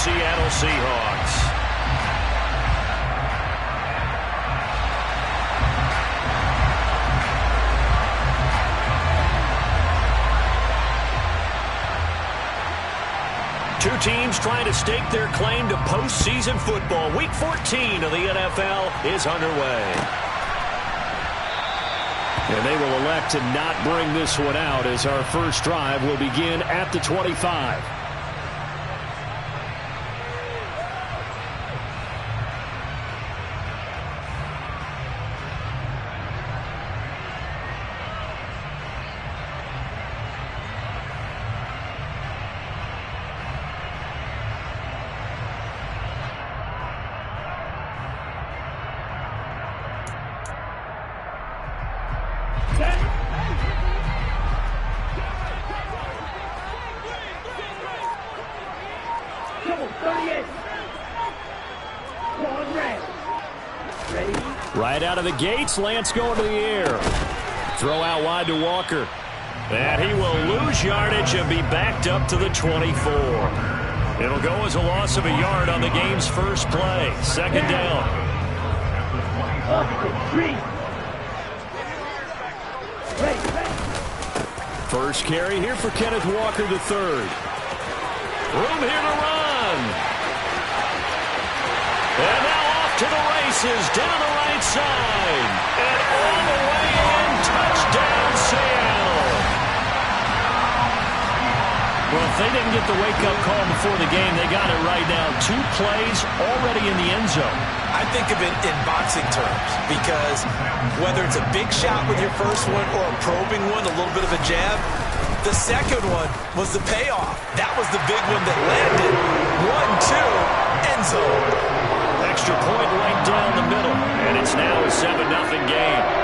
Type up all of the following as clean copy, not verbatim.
Seattle Seahawks. Two teams trying to stake their claim to postseason football. Week 14 of the NFL is underway. And they will elect to not bring this one out as our first drive will begin at the 25. Right out of the gates, Lance going to the air. Throw out wide to Walker. And he will lose yardage and be backed up to the 24. It'll go as a loss of a yard on the game's first play. Second down. First carry here for Kenneth Walker III. Room here to run. And now off to the races down the right side. And all the way in. Touchdown, Seattle. Well, if they didn't get the wake-up call before the game, they got it right now. 2 plays already in the end zone. I think of it in boxing terms because whether it's a big shot with your first one or a probing one, a little bit of a jab, the second one was the payoff. That was the big one that landed. 1-2, end zone. Extra point right down the middle, and it's now a 7-0 game.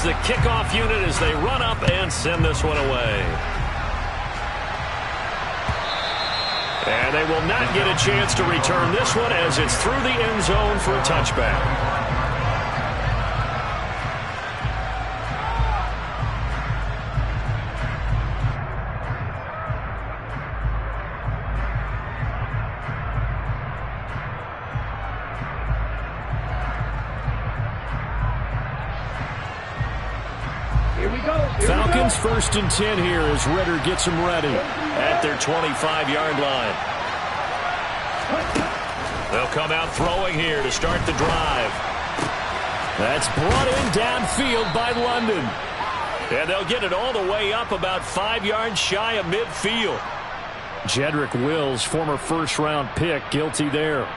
The kickoff unit as they run up and send this one away. And they will not get a chance to return this one as it's through the end zone for a touchback. Falcons 1st and 10 here as Ritter gets them ready at their 25-yard line. They'll come out throwing here to start the drive. That's brought in downfield by London. And they'll get it all the way up about 5 yards shy of midfield. Jedrick Wills, former first-round pick, guilty there.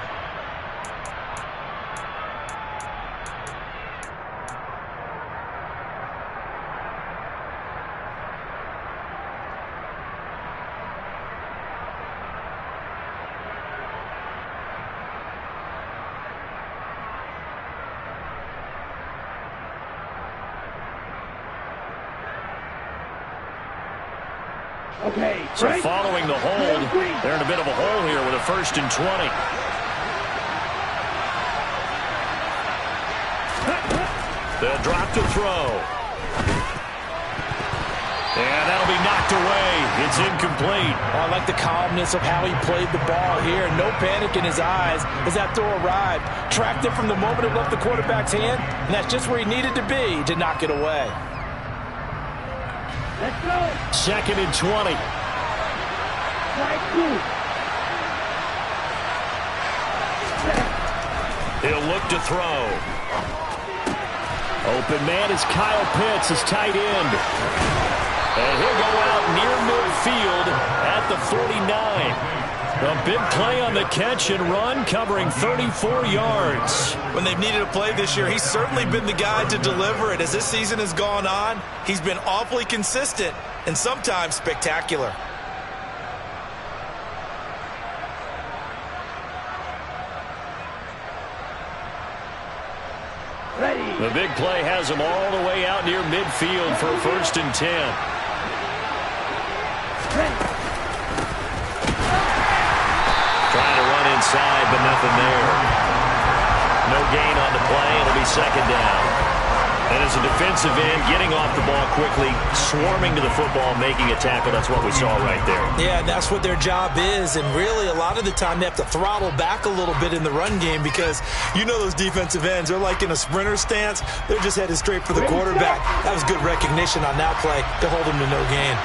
So following the hold, they're in a bit of a hole here with a 1st and 20. They'll drop to throw. And that'll be knocked away. It's incomplete. Oh, I like the calmness of how he played the ball here. No panic in his eyes as that throw arrived. Tracked it from the moment it left the quarterback's hand, and that's just where he needed to be to knock it away. Let's go. 2nd and 20. He'll look to throw. Open man is Kyle Pitts, his tight end. And he'll go out near midfield at the 49. A big play on the catch and run, covering 34 yards. When they've needed a play this year, he's certainly been the guy to deliver it. As this season has gone on, he's been awfully consistent and sometimes spectacular. The big play has him all the way out near midfield for a 1st and 10. Trying to run inside, but nothing there. No gain on the play. It'll be 2nd down. And as a defensive end, getting off the ball quickly, swarming to the football, making a tackle, that's what we saw right there. Yeah, that's what their job is. And really, a lot of the time, they have to throttle back a little bit in the run game because you know those defensive ends, they're like in a sprinter stance. They're just headed straight for the quarterback. That was good recognition on that play to hold him to no gain.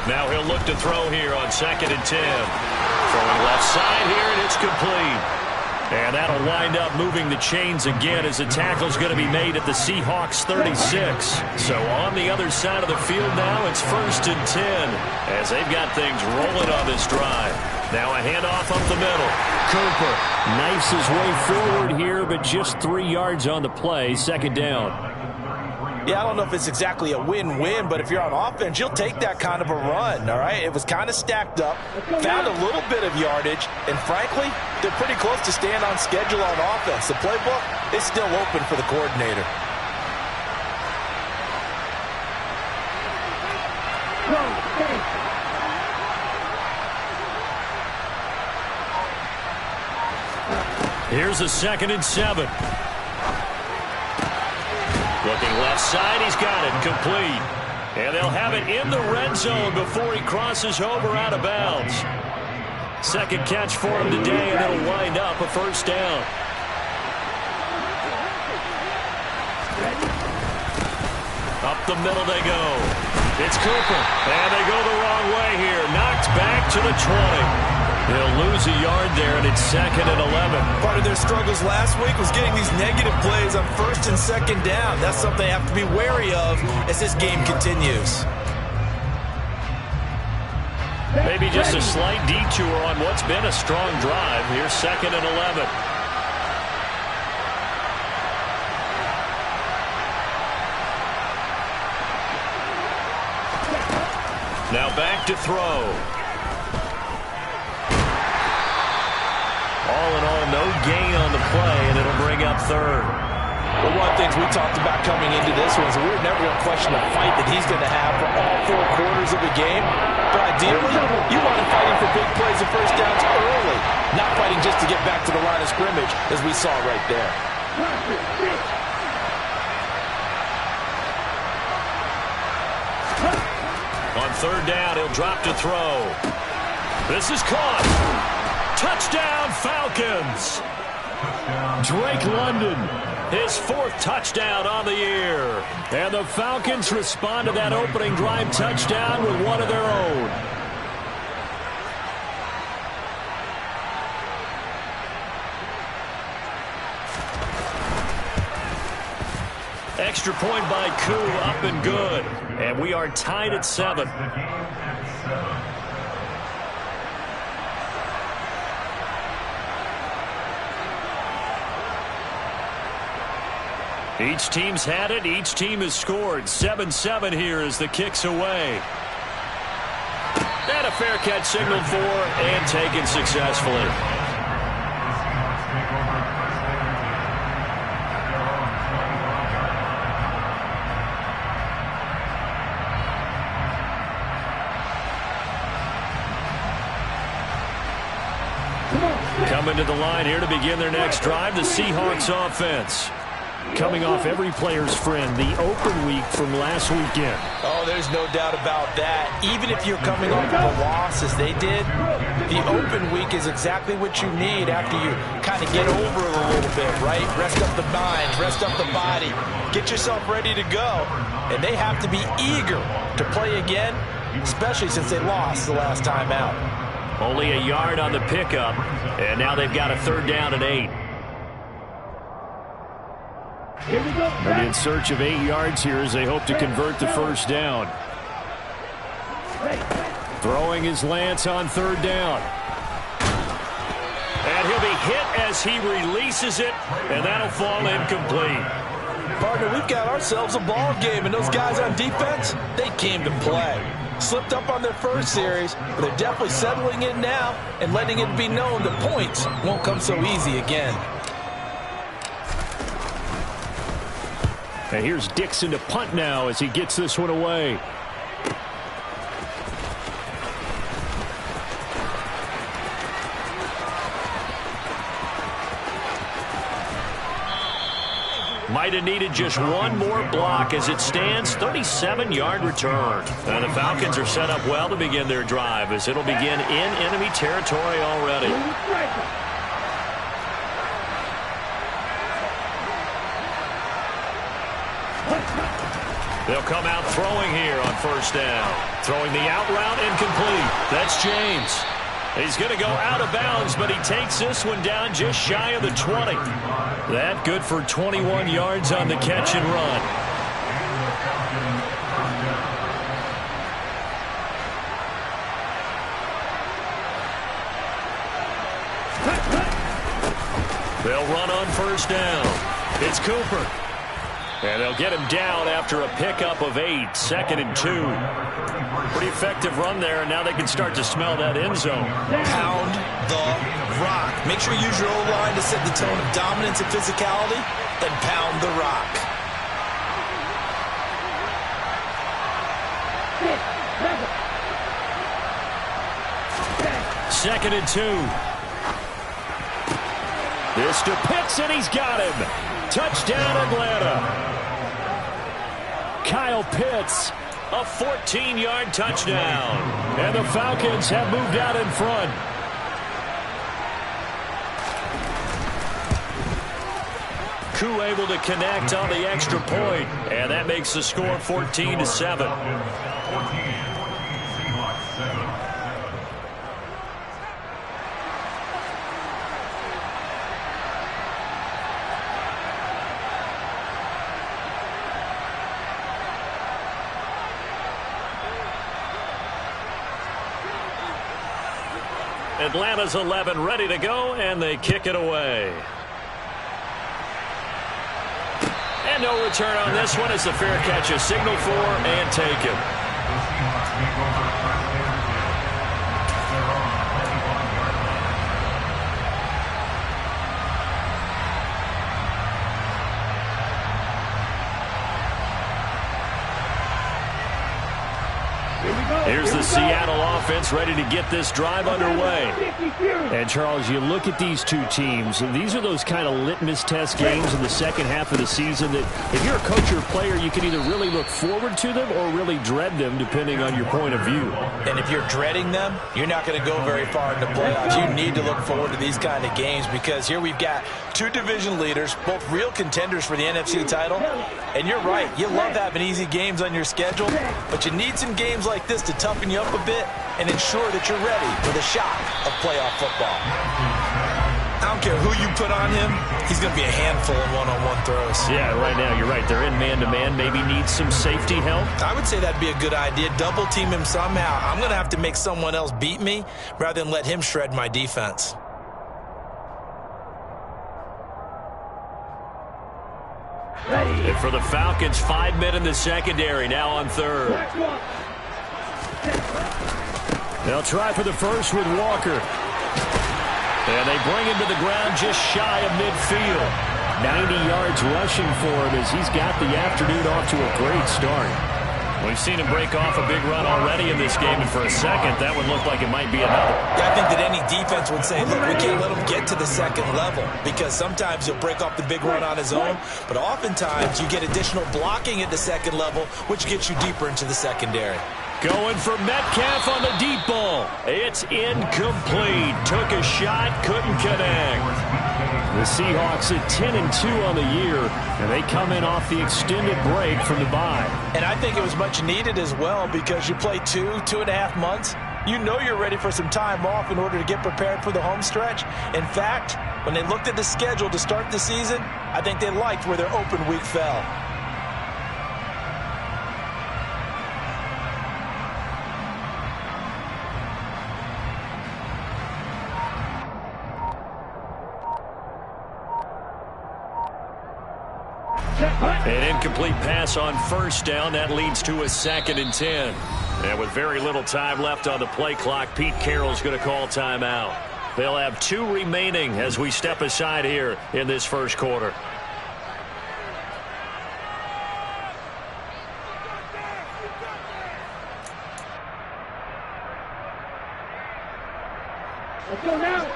Now he'll look to throw here on 2nd and 10. Throwing left side here, and it's complete. And that'll wind up moving the chains again as the tackle's going to be made at the Seahawks 36. So on the other side of the field now, it's 1st and 10 as they've got things rolling on this drive. Now a handoff up the middle. Cooper knifes his way forward here, but just 3 yards on the play. 2nd down. Yeah, I don't know if it's exactly a win-win, but if you're on offense, you'll take that kind of a run, all right? It was kind of stacked up, found a little bit of yardage, and frankly, they're pretty close to staying on schedule on offense. The playbook is still open for the coordinator. Here's a 2nd and 7. Looking left side, he's got it, complete. And they'll have it in the red zone before he crosses over out of bounds. 2nd catch for him today, and it'll wind up a 1st down. Up the middle they go. It's Cooper, and they go the wrong way here. Knocked back to the 20. They'll lose a yard there, and it's 2nd and 11. Part of their struggles last week was getting these negative plays on 1st and 2nd down. That's something they have to be wary of as this game continues. Maybe just a slight detour on what's been a strong drive. Here's 2nd and 11. Now back to throw. All in all, no gain on the play, and it'll bring up 3rd. Well, one of the things we talked about coming into this was we were never going to question the fight that he's going to have for all 4 quarters of the game. But ideally, you want him fighting for big plays and 1st downs early, not fighting just to get back to the line of scrimmage, as we saw right there. On 3rd down, he'll drop to throw. This is caught. Touchdown, Falcons. Drake London, his 4th touchdown on the year. And the Falcons respond to that opening drive touchdown with one of their own. Extra point by Koo, up and good. And we are tied at 7. Each team's had it. Each team has scored. 7-7 here as the kick's away. And a fair catch signaled for and taken successfully. Coming to the line here to begin their next drive, the Seahawks offense. Coming off every player's friend, the open week from last weekend. Oh, there's no doubt about that. Even if you're coming off of a loss as they did, the open week is exactly what you need after you kind of get over it a little bit, right? Rest up the mind, rest up the body, get yourself ready to go. And they have to be eager to play again, especially since they lost the last time out. Only a yard on the pickup, and now they've got a 3rd down and 8. And in search of 8 yards here as they hope to convert the 1st down. Throwing his Lance on 3rd down. And he'll be hit as he releases it, and that'll fall incomplete. Partner, we've got ourselves a ball game, and those guys on defense, they came to play. Slipped up on their first series, but they're definitely settling in now and letting it be known that points won't come so easy again. And here's Dixon to punt now as he gets this one away. Might have needed just one more block as it stands, 37-yard return. And the Falcons are set up well to begin their drive as it'll begin in enemy territory already. They'll come out throwing here on first down. Throwing the out route incomplete. That's James. He's going to go out of bounds, but he takes this one down just shy of the 20. That good for 21 yards on the catch and run. They'll run on first down. It's Cooper. And they'll get him down after a pickup of 8, 2nd and 2. Pretty effective run there, and now they can start to smell that end zone. Pound the rock. Make sure you use your O-line to set the tone of dominance and physicality, then pound the rock. Second and 2. This to Pitts, and he's got him. Touchdown, Atlanta. Kyle Pitts, a 14-yard touchdown. And the Falcons have moved out in front. Koo able to connect on the extra point, and that makes the score 14-7. Atlanta's 11 ready to go, and they kick it away. And no return on this one as the fair catch is signaled for and taken. Here's the Seattle offense ready to get this drive underway. And, Charles, you look at these two teams, and these are those kind of litmus test games in the second half of the season that if you're a coach or a player, you can either really look forward to them or really dread them, depending on your point of view. And if you're dreading them, you're not going to go very far in the playoffs. You need to look forward to these kind of games because here we've got two division leaders, both real contenders for the NFC title. And you're right, you love having easy games on your schedule, but you need some games like this to toughen you up a bit and ensure that you're ready for the shock of playoff football. I don't care who you put on him, he's going to be a handful in one-on-one throws. Yeah, right now, you're right. They're in man-to-man, maybe need some safety help. I would say that'd be a good idea. Double team him somehow. I'm going to have to make someone else beat me rather than let him shred my defense. And for the Falcons, 5 men in the secondary, now on third. They'll try for the first with Walker. And they bring him to the ground just shy of midfield. 90 yards rushing for him as he's got the afternoon off to a great start. We've seen him break off a big run already in this game, and for a second, that would look like it might be another. Yeah, I think that any defense would say, look, we can't let him get to the second level because sometimes he'll break off the big run on his own, but oftentimes you get additional blocking at the second level, which gets you deeper into the secondary. Going for Metcalf on the deep ball. It's incomplete. Took a shot, couldn't connect. The Seahawks at 10-2 on the year, and they come in off the extended break from the bye. And I think it was much needed as well because you play 2.5 months. You know you're ready for some time off in order to get prepared for the home stretch. In fact, when they looked at the schedule to start the season, I think they liked where their open week fell. An incomplete pass on first down. That leads to a 2nd and 10. And with very little time left on the play clock, Pete Carroll's going to call timeout. They'll have 2 remaining as we step aside here in this first quarter.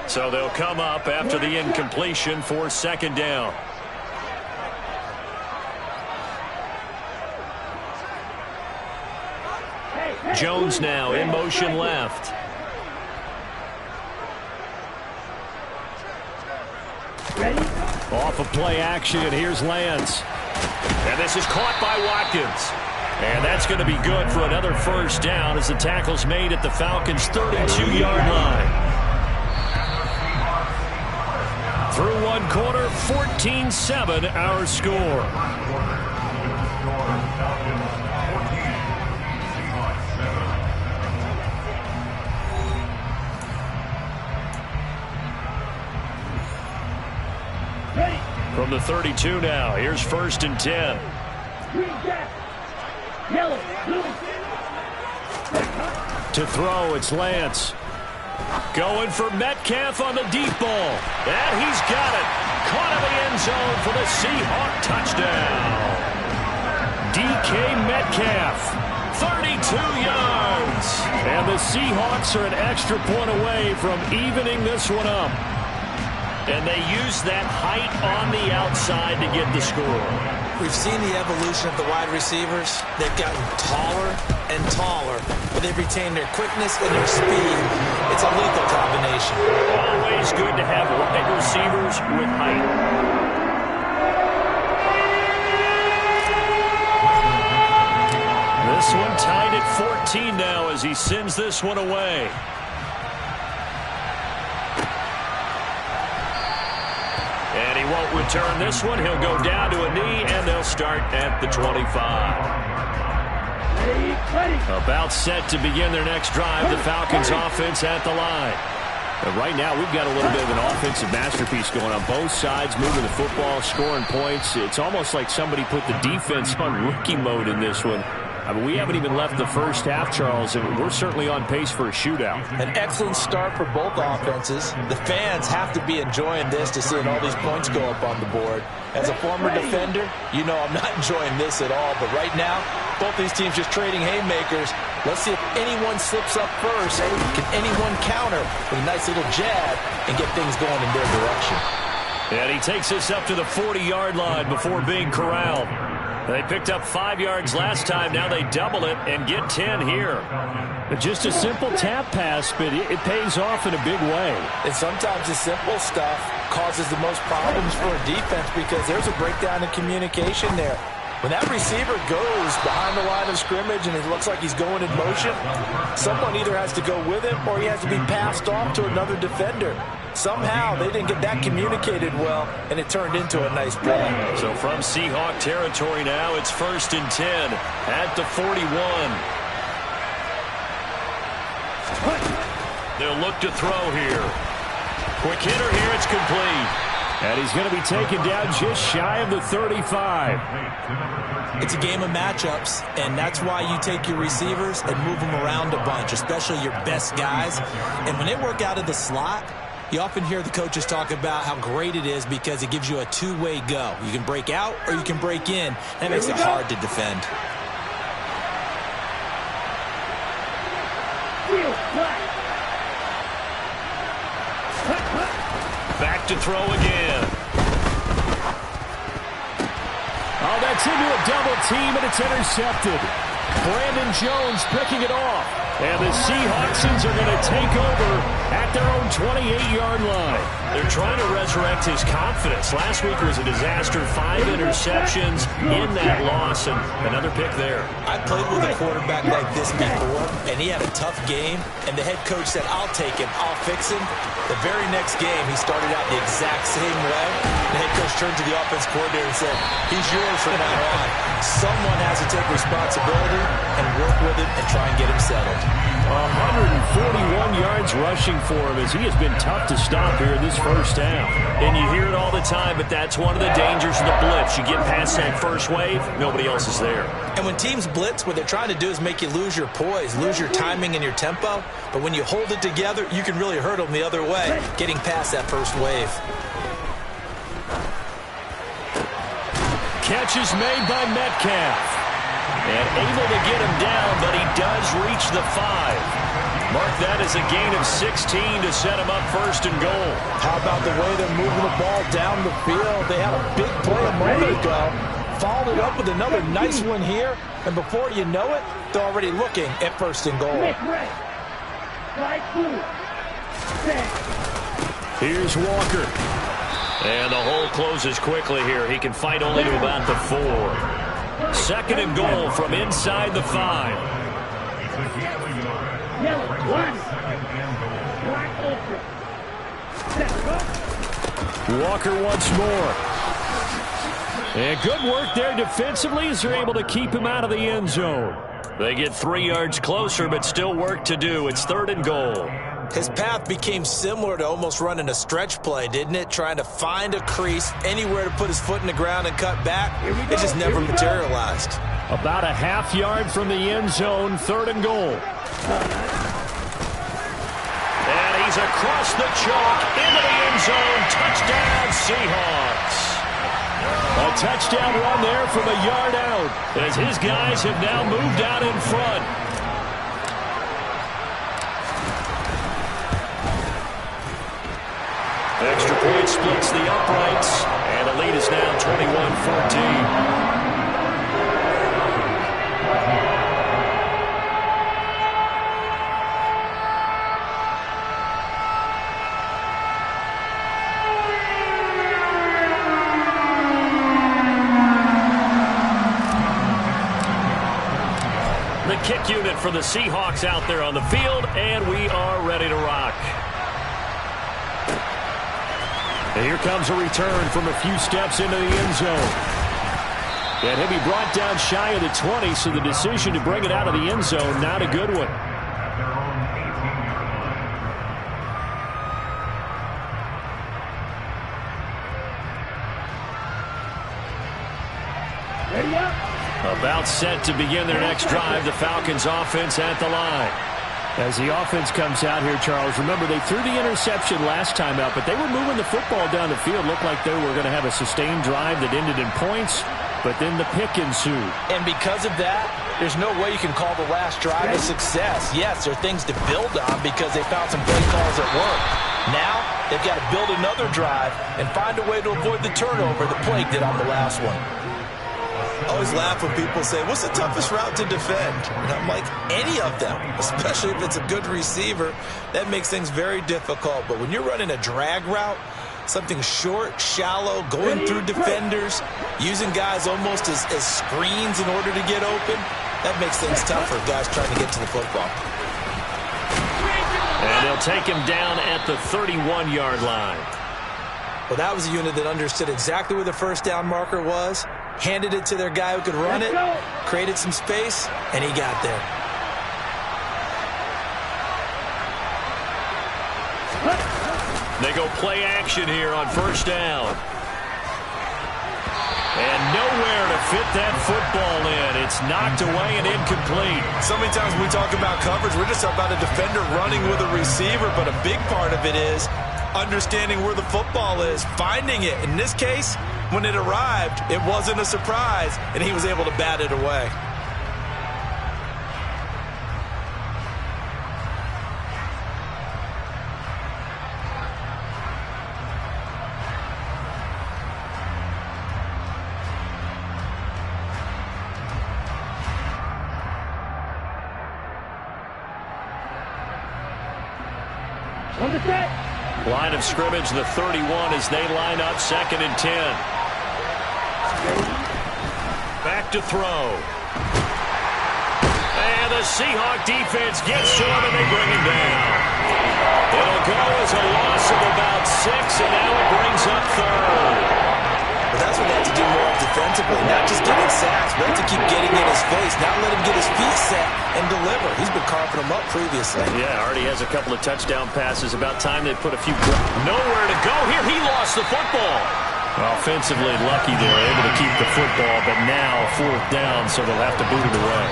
So they'll come up after the incompletion for 2nd down. Jones now in motion left. Off of play action, and here's Lance. And this is caught by Watkins. And that's going to be good for another first down as the tackle's made at the Falcons' 32-yard line. Through one quarter, 14-7 our score. From the 32 now, here's 1st and 10. To throw, it's Lance. Going for Metcalf on the deep ball. And he's got it. Caught in the end zone for the Seahawk touchdown. DK Metcalf, 32 yards. And the Seahawks are an extra point away from evening this one up. And they use that height on the outside to get the score. We've seen the evolution of the wide receivers. They've gotten taller and taller, but they've retained their quickness and their speed. It's a lethal combination. Always good to have wide receivers with height. This one tied at 14 now as he sends this one away. And he won't return this one. He'll go down to a knee, and they'll start at the 25. About set to begin their next drive. The Falcons offense at the line. But right now, we've got a little bit of an offensive masterpiece going on both sides, moving the football, scoring points. It's almost like somebody put the defense on rookie mode in this one. I mean, we haven't even left the first half, Charles, and we're certainly on pace for a shootout. An excellent start for both offenses. The fans have to be enjoying this to seeing all these points go up on the board. As a former defender, you know I'm not enjoying this at all. But right now, both these teams just trading haymakers. Let's see if anyone slips up first. Can anyone counter with a nice little jab and get things going in their direction? And he takes us up to the 40-yard line before being corralled. They picked up 5 yards last time. Now they double it and get 10 here. Just a simple tap pass, but it pays off in a big way. And sometimes the simple stuff causes the most problems for a defense because there's a breakdown in communication there. When that receiver goes behind the line of scrimmage and it looks like he's going in motion, someone either has to go with him or he has to be passed off to another defender. Somehow they didn't get that communicated well, and it turned into a nice play. So from Seahawk territory now, it's 1st and 10 at the 41. They'll look to throw here. Quick hitter here, it's complete. And he's going to be taken down just shy of the 35. It's a game of matchups, and that's why you take your receivers and move them around a bunch, especially your best guys. And when they work out of the slot, you often hear the coaches talk about how great it is because it gives you a two-way go. You can break out or you can break in. That makes it hard to defend. Back to throw again. Oh, that's into a double team, and it's intercepted. Brandon Jones picking it off. And the Seahawksons are going to take over at their own 28-yard line. They're trying to resurrect his confidence. Last week was a disaster. 5 interceptions in that loss, and another pick there. I played with a quarterback like this before, and and he had a tough game, and the head coach said, I'll take him, I'll fix him. The very next game, he started out the exact same way. The head coach turned to the offense coordinator and said, he's yours from now on. Someone has to take responsibility and work with him and try and get him settled. 141 yards rushing for him as he has been tough to stop here in this first half. And you hear it all the time, but that's one of the dangers of the blitz. You get past that first wave, nobody else is there. And when teams blitz, what they're trying to do is make you lose your poise, lose your timing and your tempo. But when you hold it together, you can really hurt them the other way, getting past that first wave. Catch is made by Metcalf. And able to get him down, but he does reach the 5. Mark that as a gain of 16 to set him up first and goal. How about the way they're moving the ball down the field? They had a big play a moment ago. Followed it up with another nice one here. And before you know it, they're already looking at first and goal. Here's Walker. And the hole closes quickly here. He can fight only to about the 4. Second and goal from inside the 5. Walker once more. And good work there defensively as they're able to keep him out of the end zone. They get 3 yards closer, but still work to do. It's third and goal. His path became similar to almost running a stretch play, didn't it? Trying to find a crease, anywhere to put his foot in the ground and cut back. It just never materialized. About a half yard from the end zone, third and goal. And he's across the chalk into the end zone. Touchdown, Seahawks. A touchdown run there from a yard out as his guys have now moved out in front. Extra point splits the uprights, and the lead is now 21-14. The kick unit for the Seahawks out there on the field, and we are ready to rock. And here comes a return from a few steps into the end zone. And he'll be brought down shy of the 20, so the decision to bring it out of the end zone, not a good one. About set to begin their next drive, the Falcons offense at the line. As the offense comes out here, Charles, remember they threw the interception last time out, but they were moving the football down the field. Looked like they were going to have a sustained drive that ended in points, but then the pick ensued. And because of that, there's no way you can call the last drive a success. Yes, there are things to build on because they found some play calls at work. Now, they've got to build another drive and find a way to avoid the turnover that plagued it on the last one. I always laugh when people say, what's the toughest route to defend? And I'm like, any of them, especially if it's a good receiver. That makes things very difficult. But when you're running a drag route, something short, shallow, going through defenders, using guys almost as screens in order to get open, that makes things tougher, guys trying to get to the football. And they'll take him down at the 31-yard line. Well, that was a unit that understood exactly where the first down marker was, handed it to their guy who could run it, created some space, and he got there. They go play action here on first down. And nowhere to fit that football in. It's knocked away and incomplete. So many times when we talk about coverage, we're just about a defender running with a receiver, but a big part of it is understanding where the football is, finding it. In this case, when it arrived, it wasn't a surprise, and he was able to bat it away. Line of scrimmage, the 31, as they line up second and 10. Back to throw. And the Seahawks defense gets to him, and they bring him down. It'll go as a loss of about 6, and now it brings up third. But that's what they have to do more defensively, not just getting sacks, but to keep getting in his face, not let him get his feet set and deliver. He's been carving them up previously. Yeah, already has a couple of touchdown passes. About time they put a few... Nowhere to go here. He lost the football. Offensively lucky they were able to keep the football, but now 4th down, so they'll have to boot it away.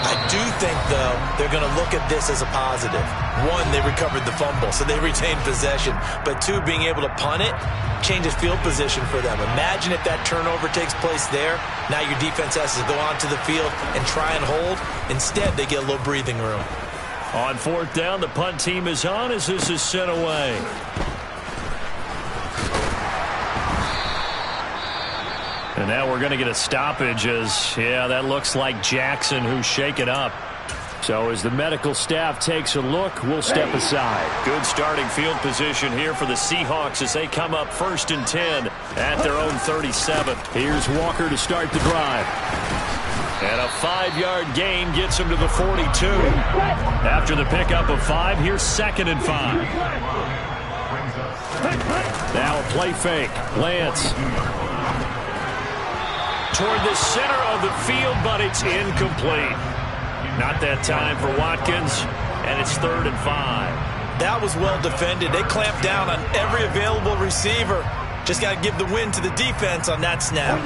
I do think, though, they're going to look at this as a positive. 1, they recovered the fumble, so they retained possession. But 2, being able to punt it changes field position for them. Imagine if that turnover takes place there. Now your defense has to go onto the field and try and hold. Instead, they get a little breathing room. On 4th down, the punt team is on as this is sent away. And now we're going to get a stoppage as, yeah, that looks like Jackson who's shaken up. So as the medical staff takes a look, we'll step aside. Good starting field position here for the Seahawks as they come up 1st and 10 at their own 37. Here's Walker to start the drive. And a 5-yard gain gets him to the 42. After the pickup of 5, here's 2nd and 5. Now a play fake. Lance. Toward the center of the field, but it's incomplete. Not that time for Watkins, and it's 3rd and 5. That was well defended. They clamped down on every available receiver. Just got to give the win to the defense on that snap.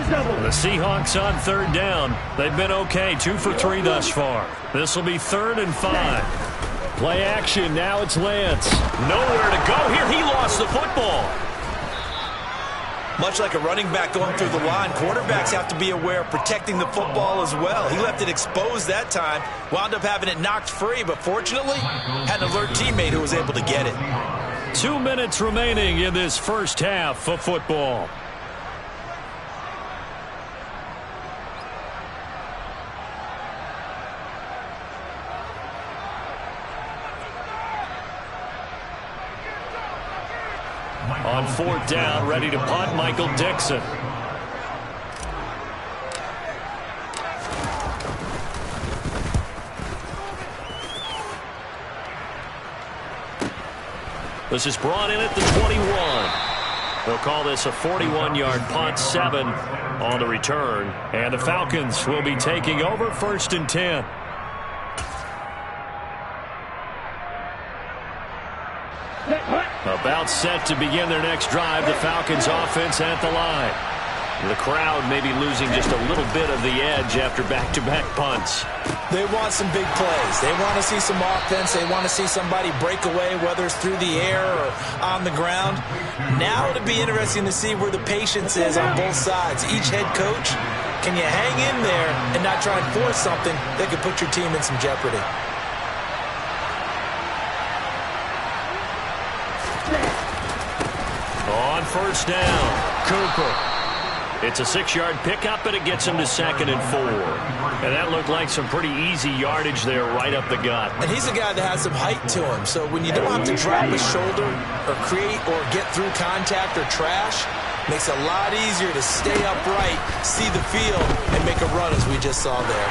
The Seahawks on 3rd down. They've been okay, 2 for 3 thus far. This will be 3rd and 5. Play action, now it's Lance. Nowhere to go here. He lost the football. Much like a running back going through the line, quarterbacks have to be aware of protecting the football as well. He left it exposed that time, wound up having it knocked free, but fortunately, had an alert teammate who was able to get it. 2 minutes remaining in this first half of football. On 4th down, ready to punt, Michael Dixon. This is brought in at the 21. They'll call this a 41-yard punt, 7 on the return. And the Falcons will be taking over 1st and 10. About set to begin their next drive, the Falcons offense at the line. The crowd may be losing just a little bit of the edge after back-to-back punts. They want some big plays. They want to see some offense. They want to see somebody break away, whether it's through the air or on the ground. Now it'll be interesting to see where the patience is on both sides. Each head coach, can you hang in there and not try and force something that could put your team in some jeopardy? On 1st down, Cooper. It's a 6-yard pickup, and it gets him to 2nd and 4. And that looked like some pretty easy yardage there right up the gut. And he's a guy that has some height to him, so when you don't have to drop a shoulder or create or get through contact or trash, makes it a lot easier to stay upright, see the field, and make a run as we just saw there.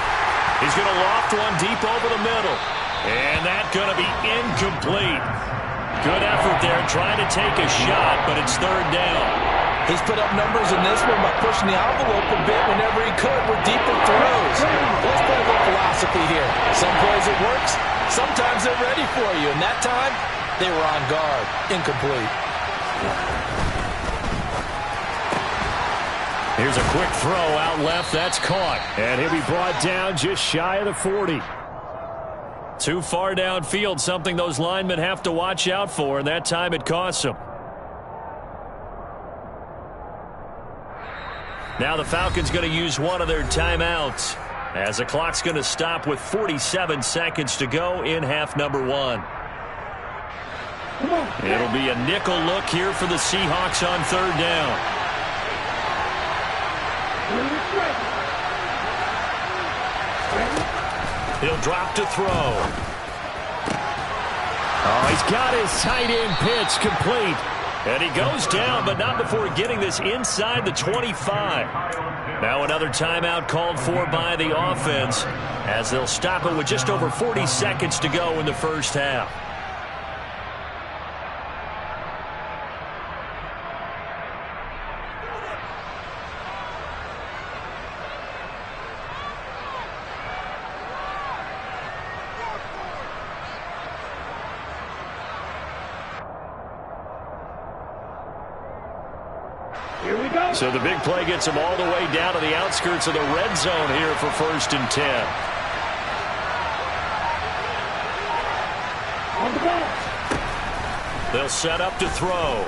He's going to loft one deep over the middle. And that's going to be incomplete. Good effort there, trying to take a shot, but it's 3rd down. He's put up numbers in this one by pushing the envelope a bit whenever he could with deeper throws. Let's play a little philosophy here. Some plays it works, sometimes they're ready for you, and that time they were on guard. Incomplete. Here's a quick throw out left. That's caught. And he'll be brought down just shy of the 40. Too far downfield, something those linemen have to watch out for, and that time it costs them. Now the Falcons going to use one of their timeouts as the clock's going to stop with 47 seconds to go in half number 1. It'll be a nickel look here for the Seahawks on 3rd down. He'll drop to throw. Oh, he's got his tight end pitch complete. And he goes down, but not before getting this inside the 25. Now another timeout called for by the offense as they'll stop it with just over 40 seconds to go in the first half. So the big play gets him all the way down to the outskirts of the red zone here for 1st and 10. They'll set up to throw.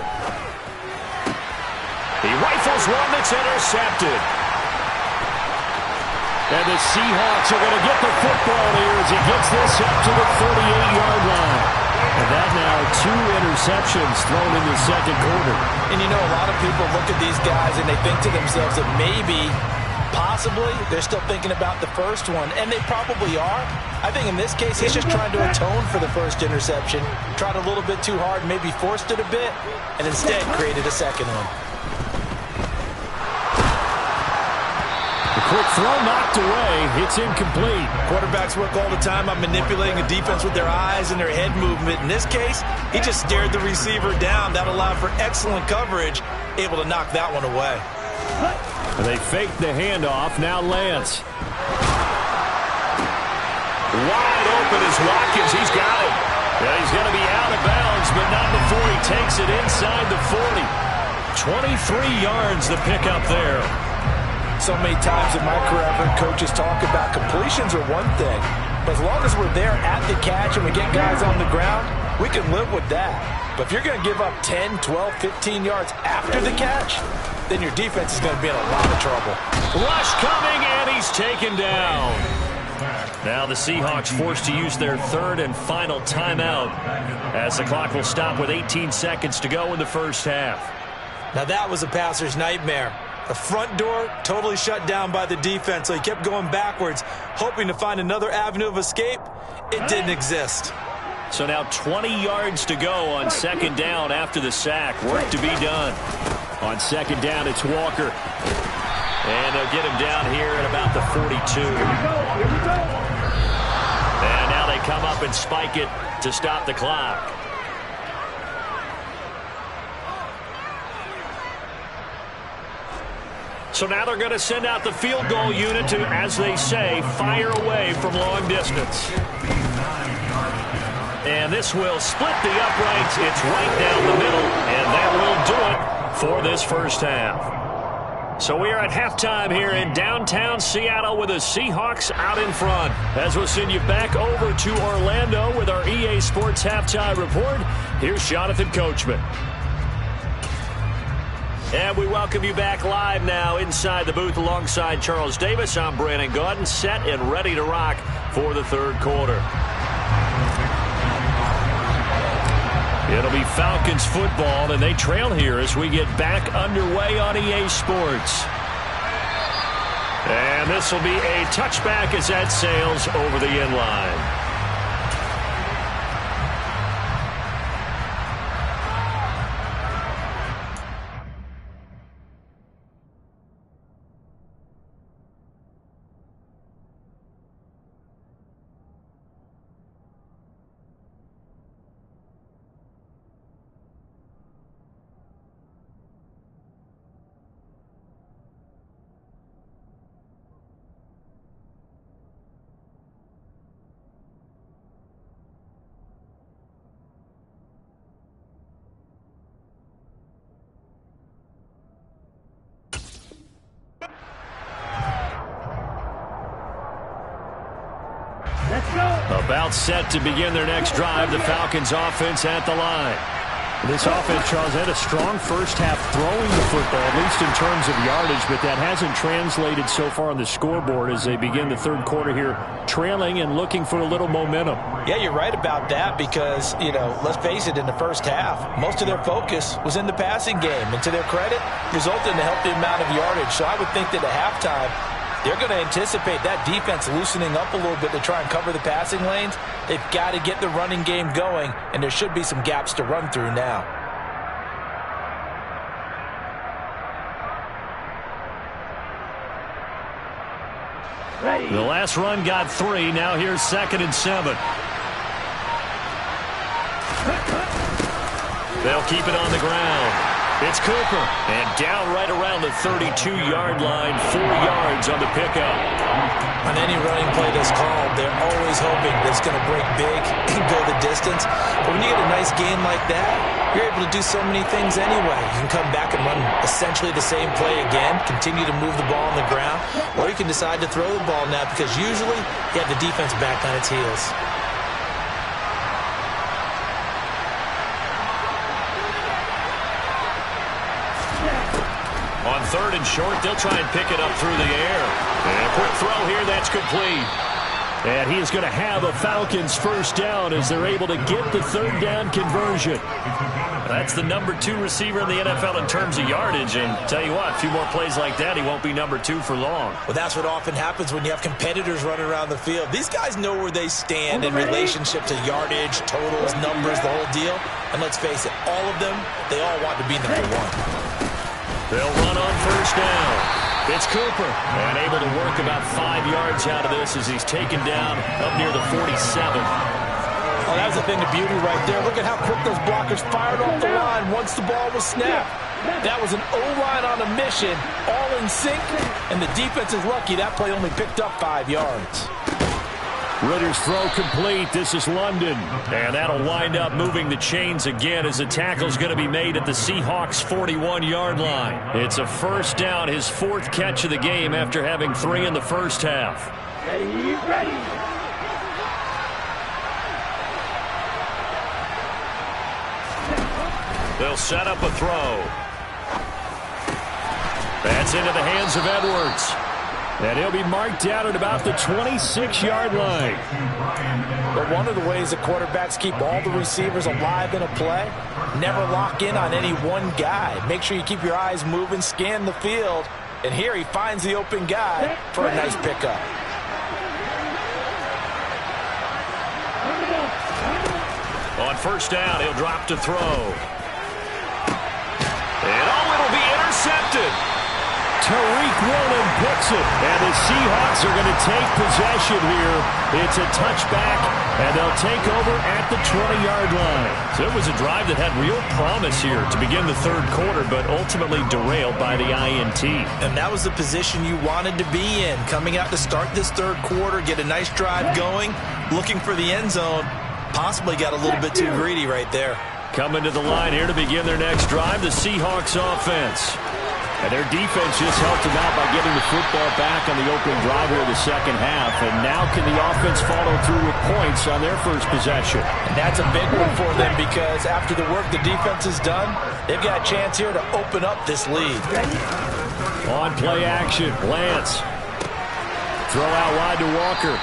He rifles one that's intercepted. And the Seahawks are going to get the football here as he gets this up to the 38-yard line. And that now 2 interceptions thrown in the second quarter. And you know, a lot of people look at these guys and they think to themselves that maybe, possibly, they're still thinking about the first one. And they probably are. I think in this case, he's just trying to atone for the first interception. Tried a little bit too hard, maybe forced it a bit, and instead created a second one. Quick throw knocked away. It's incomplete. Quarterbacks work all the time on manipulating a defense with their eyes and their head movement. In this case, he just stared the receiver down. That allowed for excellent coverage, able to knock that one away. They faked the handoff. Now Lance. Wide open is Watkins. He's got it. Yeah, he's going to be out of bounds, but not before he takes it inside the 40. 23 yards the pickup there. So many times in my career, I've heard coaches talk about completions are one thing. But as long as we're there at the catch and we get guys on the ground, we can live with that. But if you're going to give up 10, 12, 15 yards after the catch, then your defense is going to be in a lot of trouble. Rush coming, and he's taken down. Now the Seahawks forced to use their 3rd and final timeout as the clock will stop with 18 seconds to go in the first half. Now that was a passer's nightmare. The front door totally shut down by the defense, so he kept going backwards, hoping to find another avenue of escape. It didn't exist. So now 20 yards to go on 2nd down after the sack. Work to be done. On 2nd down, it's Walker. And they'll get him down here at about the 42. And now they come up and spike it to stop the clock. So now they're going to send out the field goal unit to, as they say, fire away from long distance. And this will split the uprights. It's right down the middle, and that will do it for this first half. So we are at halftime here in downtown Seattle with the Seahawks out in front. As we'll send you back over to Orlando with our EA Sports Halftime Report, here's Jonathan Coachman. And we welcome you back live now inside the booth alongside Charles Davis. I'm Brandon Gaudin, set and ready to rock for the 3rd quarter. It'll be Falcons football, and they trail here as we get back underway on EA Sports. And this will be a touchback as that sails over the end line. About set to begin their next drive, the Falcons offense at the line. This offense, Charles, had a strong first half throwing the football, at least in terms of yardage, but that hasn't translated so far on the scoreboard as they begin the 3rd quarter here, trailing and looking for a little momentum. Yeah, you're right about that because, you know, let's face it, in the first half, most of their focus was in the passing game, and to their credit, resulted in a healthy amount of yardage. So I would think that at halftime, they're going to anticipate that defense loosening up a little bit to try and cover the passing lanes. They've got to get the running game going, and there should be some gaps to run through now. The last run got 3. Now here's 2nd and 7. They'll keep it on the ground. It's Cooper. And down right around the 32-yard line. 4 yards on the pickup. On any running play that's called, they're always hoping that it's going to break big and go the distance. But when you get a nice gain like that, you're able to do so many things anyway. You can come back and run essentially the same play again, continue to move the ball on the ground, or you can decide to throw the ball now because usually you have the defense back on its heels. On 3rd and short, they'll try and pick it up through the air. And a quick throw here, that's complete. And he is going to have a Falcons first down as they're able to get the 3rd down conversion. That's the number 2 receiver in the NFL in terms of yardage. And tell you what, a few more plays like that, he won't be number 2 for long. Well, that's what often happens when you have competitors running around the field. These guys know where they stand in relationship to yardage, totals, numbers, the whole deal. And let's face it, all of them, they all want to be number 1. They'll run on first down. It's Cooper. And able to work about 5 yards out of this as he's taken down up near the 47. Oh, that was the thing of beauty right there. Look at how quick those blockers fired off the line once the ball was snapped. That was an O-line on a mission, all in sync, and the defense is lucky that play only picked up 5 yards. Ritter's throw complete. This is London. And that'll wind up moving the chains again as the tackle's going to be made at the Seahawks 41-yard line. It's a first down, his 4th catch of the game after having 3 in the first half. Ready. They'll set up a throw. That's into the hands of Edwards. And he'll be marked down at about the 26-yard line. But one of the ways the quarterbacks keep all the receivers alive in a play, never lock in on any one guy. Make sure you keep your eyes moving, scan the field. And here he finds the open guy for a nice pickup. On first down, he'll drop to throw. And it'll be intercepted. Tariq Woolen picks it, and the Seahawks are going to take possession here. It's a touchback, and they'll take over at the 20-yard line. So it was a drive that had real promise here to begin the 3rd quarter, but ultimately derailed by the INT. And that was the position you wanted to be in, coming out to start this 3rd quarter, get a nice drive going, looking for the end zone. Possibly got a little bit too greedy right there. Coming to the line here to begin their next drive, the Seahawks offense. And their defense just helped them out by getting the football back on the opening drive here of the second half. And now can the offense follow through with points on their first possession? And that's a big one for them because after the work the defense has done, they've got a chance here to open up this lead. On play action, Lance. Throw out wide to Walker.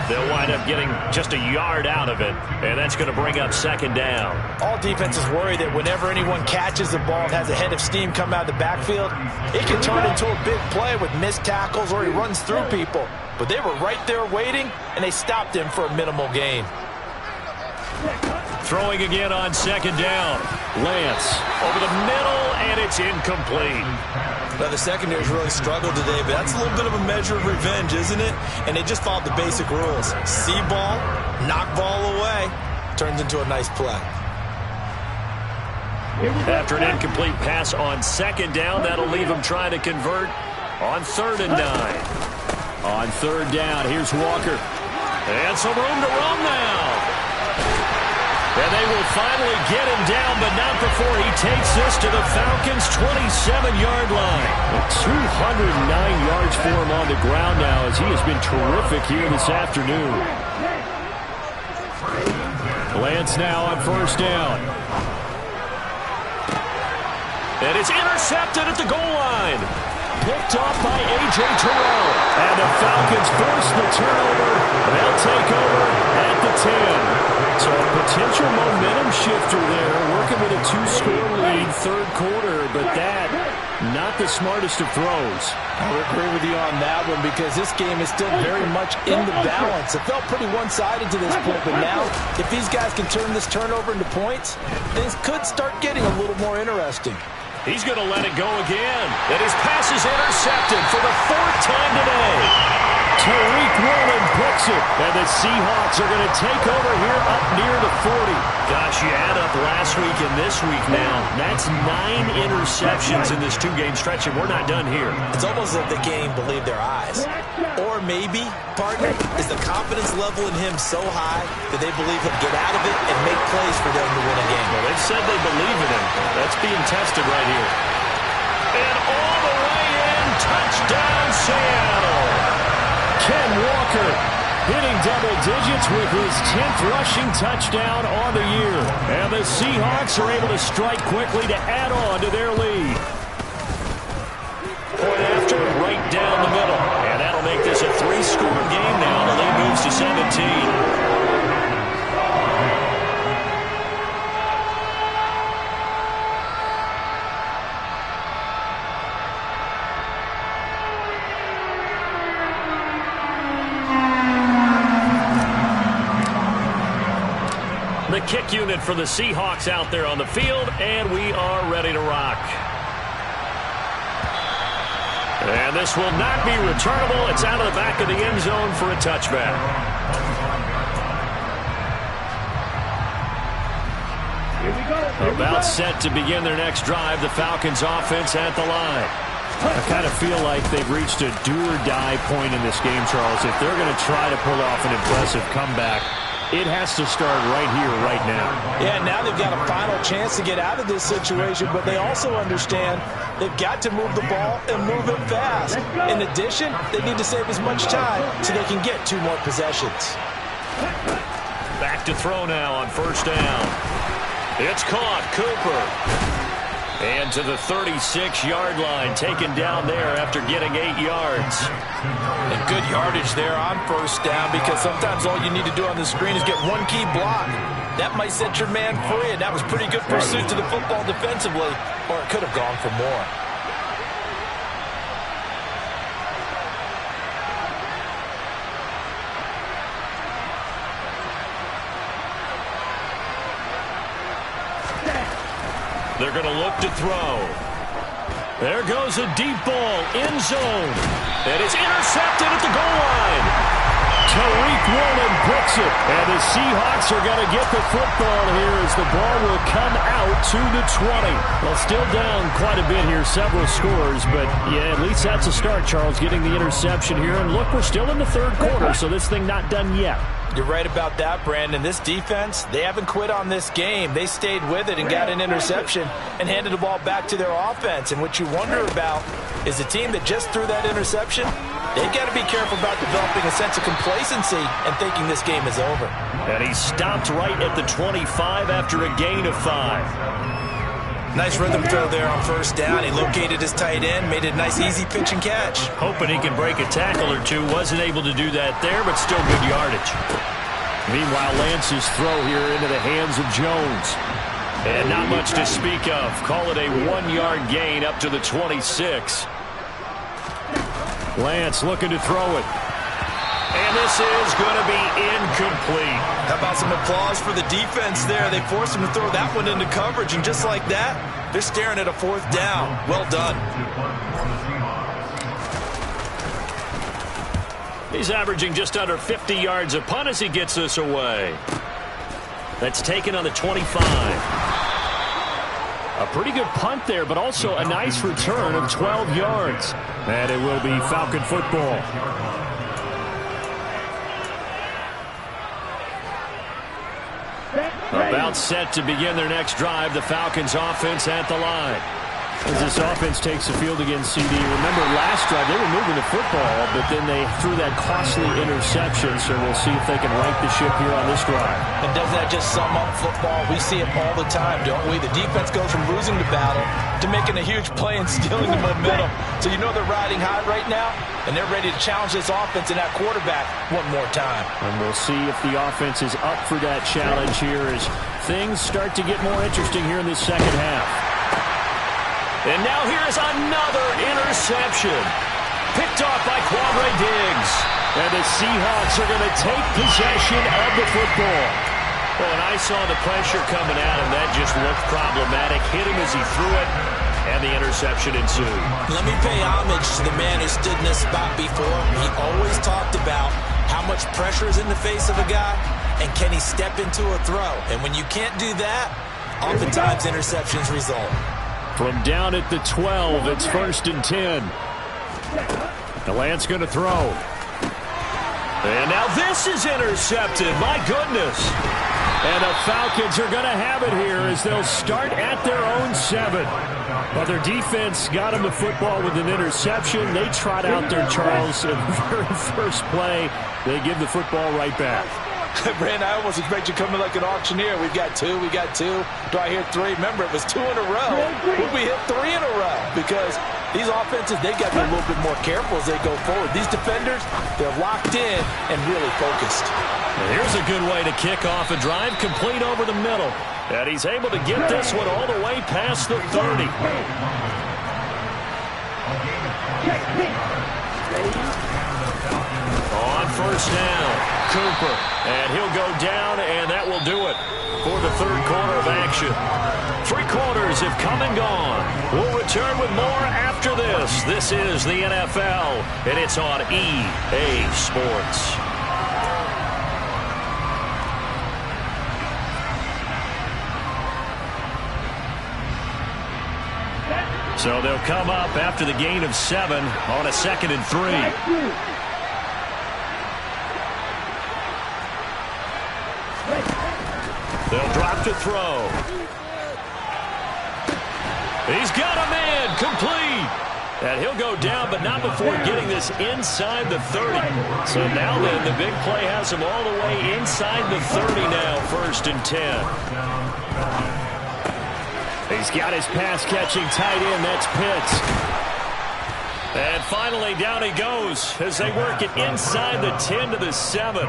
They'll wind up getting just a yard out of it, and that's going to bring up 2nd down. All defenses worry that whenever anyone catches the ball and has a head of steam come out of the backfield, it can turn into a big play with missed tackles or he runs through people. But they were right there waiting, and they stopped him for a minimal gain. Throwing again on 2nd down. Lance over the middle, and it's incomplete. Now, the secondary's really struggled today, but that's a little bit of a measure of revenge, isn't it? And they just followed the basic rules. See ball, knock ball away, turns into a nice play. After an incomplete pass on 2nd down, that'll leave him trying to convert on 3rd and 9. On 3rd down, here's Walker. And some room to run now. And they will finally get him down, but not before he takes this to the Falcons' 27-yard line. 209 yards for him on the ground now as he has been terrific here this afternoon. Lance now on first down. And it's intercepted at the goal line. Picked off by A.J. Terrell. And the Falcons force the turnover. They'll take over at the 10. So a potential momentum shifter there, working with a 2-score lead, 3rd quarter, but that, not the smartest of throws. I would agree with you on that one because this game is still very much in the balance. It felt pretty one-sided to this point, but now, if these guys can turn this turnover into points, things could start getting a little more interesting. He's going to let it go again. And his pass is intercepted for the 4th time today. Tariq Woolen picks it. And the Seahawks are going to take over here up near the 40. Gosh, you add up last week and this week now. That's 9 interceptions in this 2-game stretch, and we're not done here. It's almost as if they can't even believe their eyes. Or maybe, partner, is the confidence level in him so high that they believe he'll get out of it and make plays for them to win a game. Well, they've said they believe in him. That's being tested right here. And all the way in, touchdown Seattle. Ken Walker hitting double digits with his 10th rushing touchdown on the year. And the Seahawks are able to strike quickly to add on to their lead. Point after, right down the middle. And that'll make this a 3-score game now. The lead moves to 17. The kick unit for the Seahawks out there on the field, and we are ready to rock. And this will not be returnable. It's out of the back of the end zone for a touchback. About set to begin their next drive, the Falcons offense at the line. I kind of feel like they've reached a do-or-die point in this game, Charles. If they're going to try to pull off an impressive comeback, it has to start right here, right now. Yeah, now they've got a final chance to get out of this situation, but they also understand they've got to move the ball and move it fast. In addition, they need to save as much time so they can get 2 more possessions. Back to throw now on first down. It's caught. Cooper. And to the 36-yard line, taken down there after getting 8 yards. And good yardage there on first down, because sometimes all you need to do on the screen is get 1 key block. That might set your man free, and that was pretty good pursuit to the football defensively, or it could have gone for more. They're going to look to throw. There goes a deep ball, end zone. And it's intercepted at the goal line. Tariq Woolen picks it. And the Seahawks are going to get the football here as the ball will come out to the 20. Well, still down quite a bit here, several scores. But, yeah, at least that's a start, Charles, getting the interception here. And, look, we're still in the third quarter, so this thing not done yet. You're right about that, Brandon. This defense, they haven't quit on this game. They stayed with it and got an interception and handed the ball back to their offense. And what you wonder about is the team that just threw that interception, they've got to be careful about developing a sense of complacency and thinking this game is over. And he stopped right at the 25 after a gain of 5. Nice rhythm throw there on first down. He located his tight end, made it a nice easy pitch and catch. Hoping he can break a tackle or two. Wasn't able to do that there, but still good yardage. Meanwhile, Lance's throw here into the hands of Jones. And not much to speak of. Call it a 1-yard gain up to the 26. Lance looking to throw it. And this is going to be incomplete. How about some applause for the defense there? They forced him to throw that one into coverage, and just like that, they're staring at a 4th down. Well done. He's averaging just under 50 yards a punt as he gets this away. That's taken on the 25. A pretty good punt there, but also a nice return of 12 yards. And it will be Falcon football. About set to begin their next drive, the Falcons offense at the line. As this offense takes the field against CD, remember last drive they were moving the football, but then they threw that costly interception, so we'll see if they can right the ship here on this drive. And doesn't that just sum up football? We see it all the time, don't we? The defense goes from losing the battle to making a huge play and stealing the momentum. So you know they're riding high right now, and they're ready to challenge this offense and that quarterback one more time. And we'll see if the offense is up for that challenge here as things start to get more interesting here in this second half. And now here's another interception. Picked off by Quandre Diggs. And the Seahawks are going to take possession of the football. Well, and I saw the pressure coming at him. That just looked problematic. Hit him as he threw it. and the interception ensued. Let me pay homage to the man who stood in this spot before. He always talked about how much pressure is in the face of a guy, and can he step into a throw? And when you can't do that, oftentimes interceptions result. From down at the 12, it's 1st and 10. Lance going to throw. And now this is intercepted. My goodness. And the Falcons are going to have it here as they'll start at their own 7. But their defense got them the football with an interception. They trot out their Charles in the very first play. They give the football right back. Brand, I almost expect you coming like an auctioneer. We've got 2, we got 2. Do I hear 3? Remember, it was 2 in a row. Will we hit 3 in a row? Because these offenses, they got to be a little bit more careful as they go forward. These defenders, they're locked in and really focused. And here's a good way to kick off a drive, complete over the middle. And he's able to get this one all the way past the 30. On 1st down, Cooper. And he'll go down, and that will do it for the 3rd quarter of action. 3 quarters have come and gone. We'll return with more after this. This is the NFL, and it's on EA Sports. So they'll come up after the gain of 7 on a 2nd and 3. They'll drop to throw. He's got a man, complete. And he'll go down, but not before getting this inside the 30. So now then, the big play has him all the way inside the 30 now, 1st and 10. He's got his pass-catching tight end. That's Pitts. And finally, down he goes as they work it inside the 10 to the 7.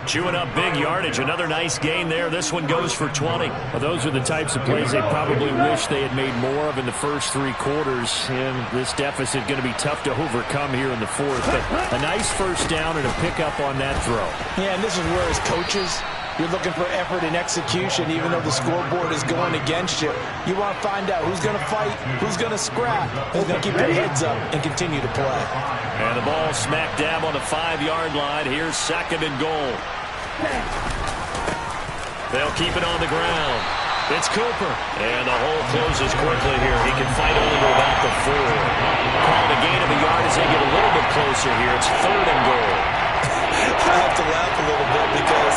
Chewing up big yardage. Another nice gain there. This one goes for 20. Well, those are the types of plays they probably wish they had made more of in the first 3 quarters. And this deficit going to be tough to overcome here in the 4th. But a nice 1st down and a pickup on that throw. Yeah, and this is where as coaches, you're looking for effort and execution, even though the scoreboard is going against you. You want to find out who's going to fight, who's going to scrap, who's going to keep their heads up and continue to play. And the ball smack dab on the 5-yard line. Here's 2nd and goal. They'll keep it on the ground. It's Cooper. And the hole closes quickly here. He can fight only to about the 4. Called a gain of a yard as they get a little bit closer here. It's 3rd and goal. I have to laugh a little bit because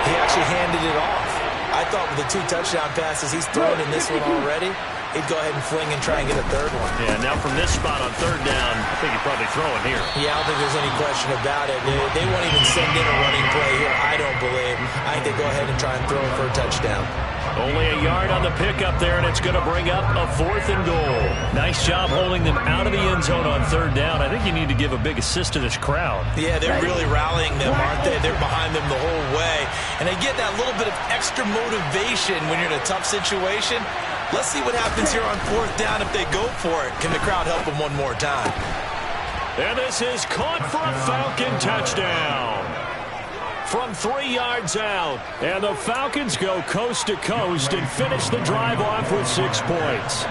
he actually handed it off. I thought with the 2 touchdown passes he's thrown in this one already, he'd go ahead and fling and try and get a 3rd one. Yeah, now from this spot on 3rd down, I think he's probably throwing here. Yeah, I don't think there's any question about it. They won't even send in a running play here, I don't believe. I think they go ahead and try and throw him for a touchdown. Only a yard on the pickup there, and it's going to bring up a 4th and goal. Nice job holding them out of the end zone on 3rd down. I think you need to give a big assist to this crowd. Yeah, they're really rallying them, aren't they? They're behind them the whole way. And they get that little bit of extra motivation when you're in a tough situation. Let's see what happens here on 4th down if they go for it. Can the crowd help them one more time? And this is caught for a Falcon touchdown. From 3 yards out. And the Falcons go coast to coast and finish the drive off with 6 points.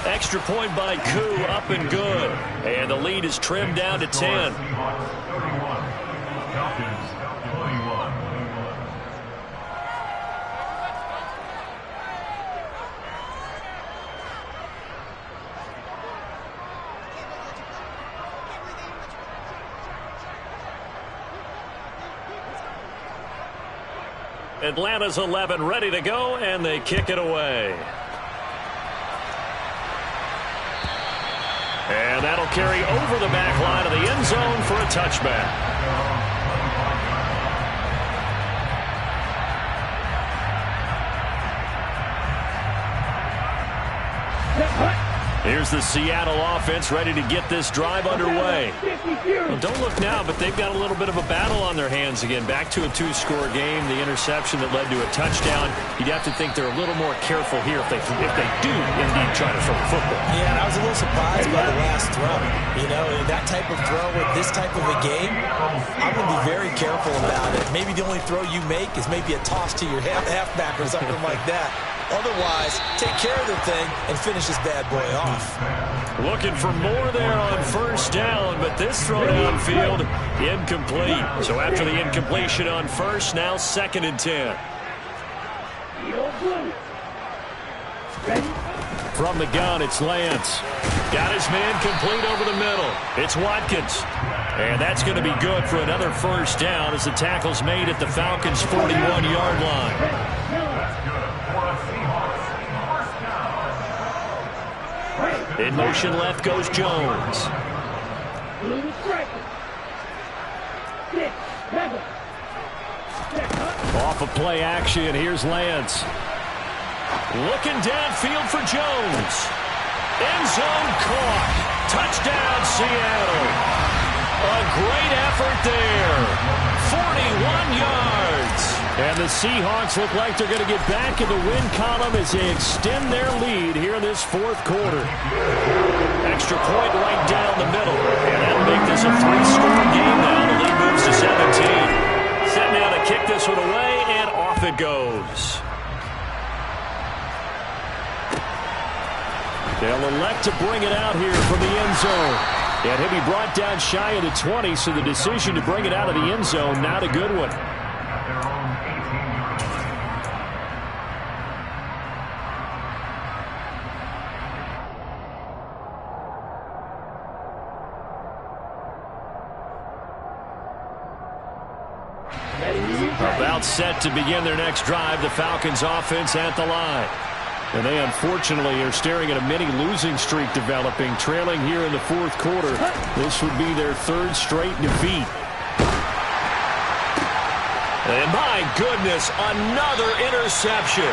Extra point by Koo, up and good. And the lead is trimmed down to 10. Atlanta's 11 ready to go, and they kick it away. And that'll carry over the back line of the end zone for a touchback. Here's the Seattle offense ready to get this drive underway. Well, don't look now, but they've got a little bit of a battle on their hands again. Back to a 2-score game. The interception that led to a touchdown. You'd have to think they're a little more careful here if they do indeed try to throw the football. Yeah, and I was a little surprised by the last throw. You know, that type of throw with this type of a game, I'm going to be very careful about it. Maybe the only throw you make is maybe a toss to your halfback or something like that. Otherwise, take care of the thing and finish this bad boy off. Looking for more there on first down, but this throw downfield, incomplete. So after the incompletion on first, now 2nd and 10. From the gun, it's Lance. Got his man complete over the middle. It's Watkins. And that's going to be good for another first down as the tackle's made at the Falcons' 41-yard line. In motion left goes Jones. Off of play action, here's Lance. Looking downfield for Jones. End zone caught. Touchdown, Seattle. A great effort there. 41 yards. And the Seahawks look like they're going to get back in the win column as they extend their lead here in this 4th quarter. Extra point right down the middle. And that'll make this a 3-score game now. The lead moves to 17. Set now to kick this one away, and off it goes. They'll elect to bring it out here from the end zone. And he'll be brought down shy of the 20, so the decision to bring it out of the end zone, not a good one. About set to begin their next drive, the Falcons offense at the line. And they unfortunately are staring at a mini losing streak developing, trailing here in the 4th quarter. This would be their 3rd straight defeat. And my goodness, another interception.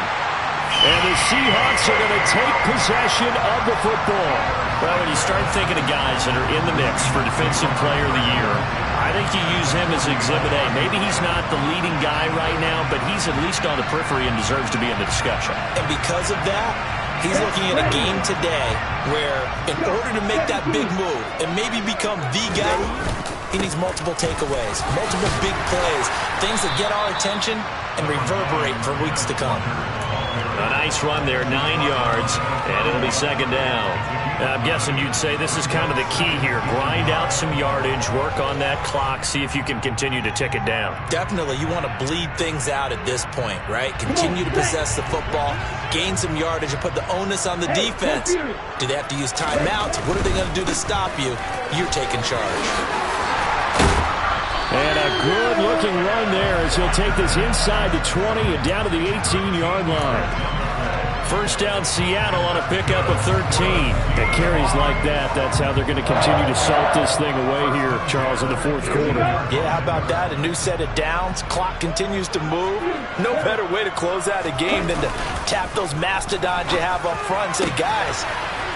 And the Seahawks are going to take possession of the football. Well, when you start thinking of guys that are in the mix for Defensive Player of the Year, I think you use him as Exhibit A. Maybe he's not the leading guy right now, but he's at least on the periphery and deserves to be in the discussion. And because of that, he's looking at a game today where in order to make that big move and maybe become the guy, he needs multiple takeaways, multiple big plays, things that get our attention and reverberate for weeks to come. A nice run there, 9 yards, and it'll be 2nd down. I'm guessing you'd say this is kind of the key here. Grind out some yardage, work on that clock, see if you can continue to tick it down. Definitely. You want to bleed things out at this point, right? Continue to possess the football, gain some yardage, and put the onus on the defense. Do they have to use timeouts? What are they going to do to stop you? You're taking charge. And a good-looking run there as he'll take this inside the 20 and down to the 18-yard line. First down, Seattle on a pickup of 13. That carries like that. That's how they're going to continue to salt this thing away here, Charles, in the 4th quarter. Yeah, how about that? A new set of downs. Clock continues to move. No better way to close out a game than to tap those mastodons you have up front and say, guys,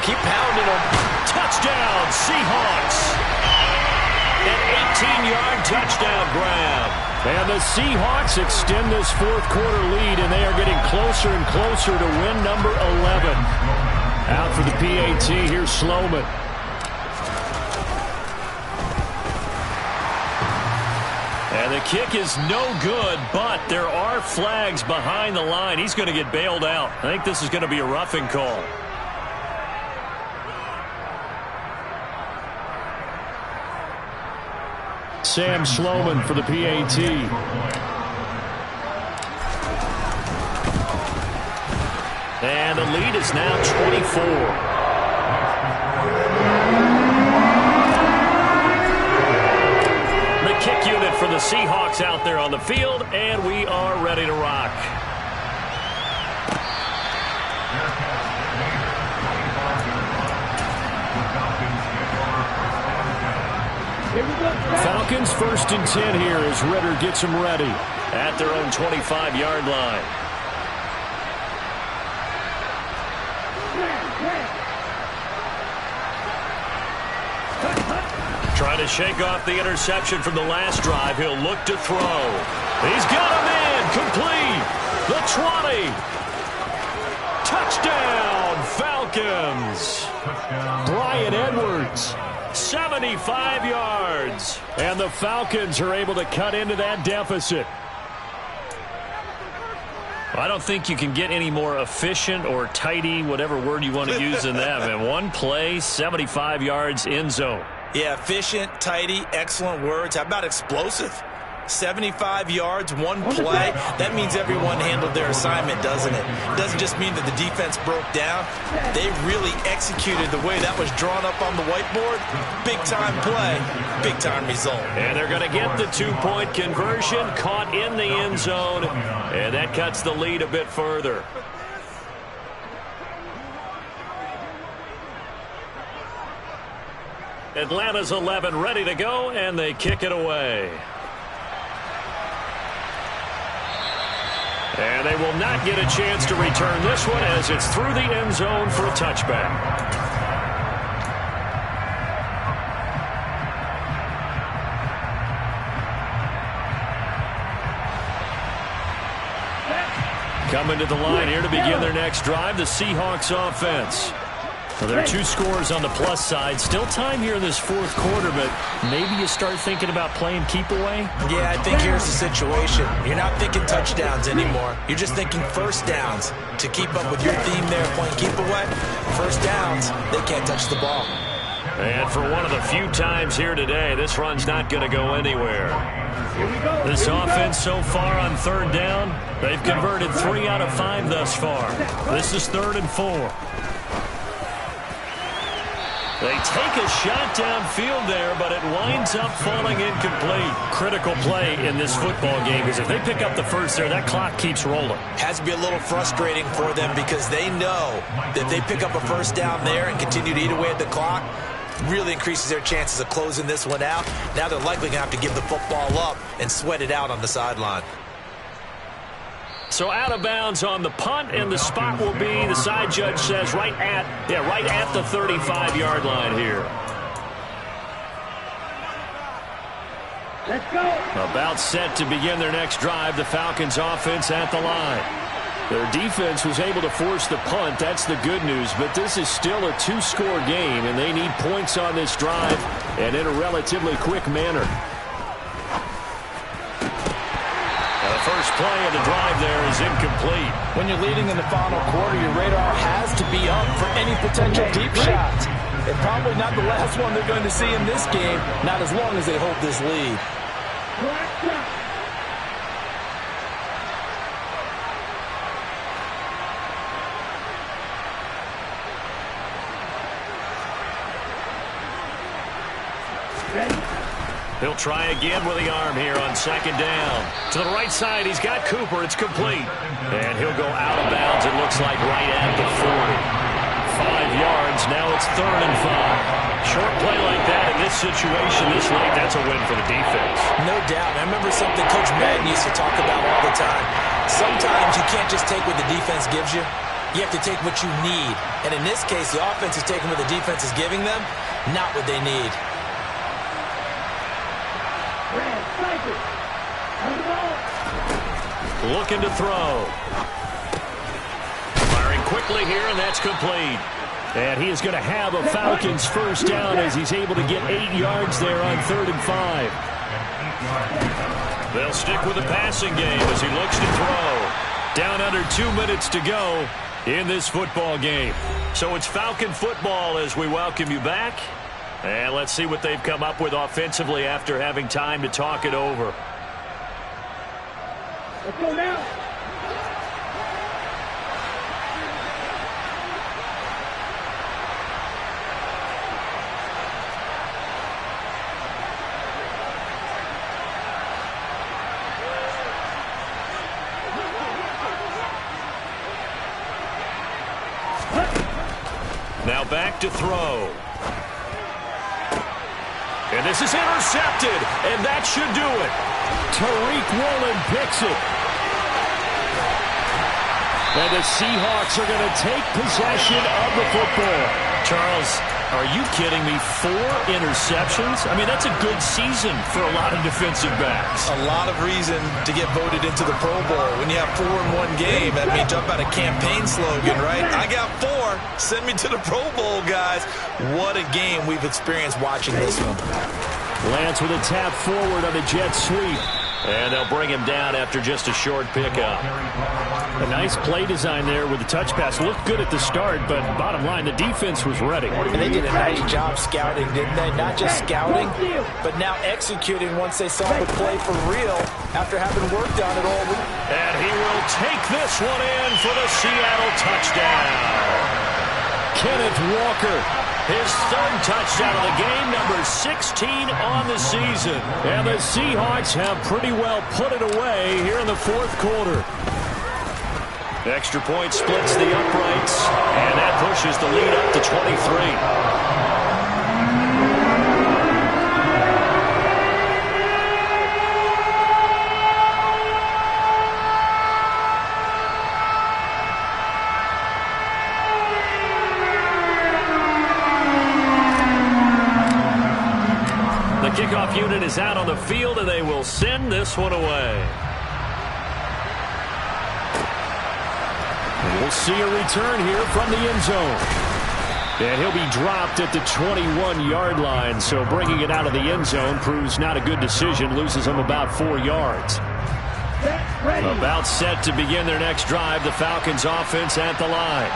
keep pounding them. Touchdown, Seahawks. An 18-yard touchdown grab. And the Seahawks extend this 4th quarter lead, and they are getting closer and closer to win number 11. Out for the PAT, here's Sloman. And the kick is no good, but there are flags behind the line. He's going to get bailed out. I think this is going to be a roughing call. Sam Sloman for the PAT. And the lead is now 24. The kick unit for the Seahawks out there on the field, and we are ready to rock. Falcons 1st and 10 here as Ritter gets them ready at their own 25-yard line. Trying to shake off the interception from the last drive. He'll look to throw. He's got him in. Complete. The 20. Touchdown, Falcons. Bryan Edwards, 75 yards. And the Falcons are able to cut into that deficit. I don't think you can get any more efficient or tidy, whatever word you want to use in that. And one play, 75 yards, end zone. Yeah, efficient, tidy, excellent words. How about explosive? 75 yards, one play. That means everyone handled their assignment, doesn't it? It doesn't just mean that the defense broke down. They really executed the way that was drawn up on the whiteboard. Big-time play, big-time result. And they're going to get the two-point conversion, caught in the end zone, and that cuts the lead a bit further. Atlanta's 11 ready to go, and they kick it away. And they will not get a chance to return this one as it's through the end zone for a touchback. Coming to the line here to begin their next drive, the Seahawks offense. Well, there are two scores on the plus side. Still time here in this fourth quarter, but maybe you start thinking about playing keep away? Yeah, I think here's the situation. You're not thinking touchdowns anymore. You're just thinking first downs. To keep up with your theme there, playing keep away, first downs, they can't touch the ball. And for one of the few times here today, this run's not going to go anywhere. This offense so far on third down, they've converted 3 out of 5 thus far. This is 3rd and 4. They take a shot downfield there, but it winds up falling incomplete. Critical play in this football game because if they pick up the first there, that clock keeps rolling. Has to be a little frustrating for them because they know that if they pick up a first down there and continue to eat away at the clock, really increases their chances of closing this one out. Now they're likely going to have to give the football up and sweat it out on the sideline. So out of bounds on the punt, and the spot will be, the side judge says, right at the 35-yard line here. Let's go. About set to begin their next drive, the Falcons offense at the line. Their defense was able to force the punt. That's the good news, but this is still a two-score game, and they need points on this drive and in a relatively quick manner. First play of the drive there is incomplete. When you're leading in the final quarter, your radar has to be up for any potential deep shots. And probably not the last one they're going to see in this game, not as long as they hold this lead. He'll try again with the arm here on second down. To the right side, he's got Cooper. It's complete. And he'll go out of bounds, it looks like, right at the 40. 5 yards, now it's 3rd and 5. Short play like that in this situation this late, that's a win for the defense. No doubt. I remember something Coach Madden used to talk about all the time. Sometimes you can't just take what the defense gives you. You have to take what you need. And in this case, the offense is taking what the defense is giving them, not what they need. Looking to throw. Firing quickly here, and that's complete. And he is going to have a Falcons first down as he's able to get 8 yards there on 3rd and 5. They'll stick with the passing game as he looks to throw. Down under 2 minutes to go in this football game. So it's Falcon football as we welcome you back. And let's see what they've come up with offensively after having time to talk it over. Let's go now. Now back to throw. And this is intercepted, and that should do it. Tariq Woolen picks it. And the Seahawks are going to take possession of the football. Charles, Are you kidding me? 4 interceptions? I mean, that's a good season for a lot of defensive backs. A lot of reason to get voted into the Pro Bowl. When you have 4 in one game, that means jump out a campaign slogan, right? I got 4. Send me to the Pro Bowl, guys. What a game we've experienced watching this one. Lance with a tap forward on the jet sweep. And they'll bring him down after just a short pickup. A nice play design there with the touch pass. Looked good at the start, but bottom line, the defense was ready. And they did a nice job scouting, didn't they? Not just scouting, but now executing once they saw the play for real after having worked on it all week. And he will take this one in for the Seattle touchdown. Kenneth Walker. His 3rd touchdown of the game, number 16 on the season. And the Seahawks have pretty well put it away here in the 4th quarter. Extra point splits the uprights, and that pushes the lead up to 23. Kickoff unit is out on the field, and they will send this one away. And we'll see a return here from the end zone. And he'll be dropped at the 21-yard line, so bringing it out of the end zone proves not a good decision, loses him about 4 yards. About set to begin their next drive, the Falcons offense at the line.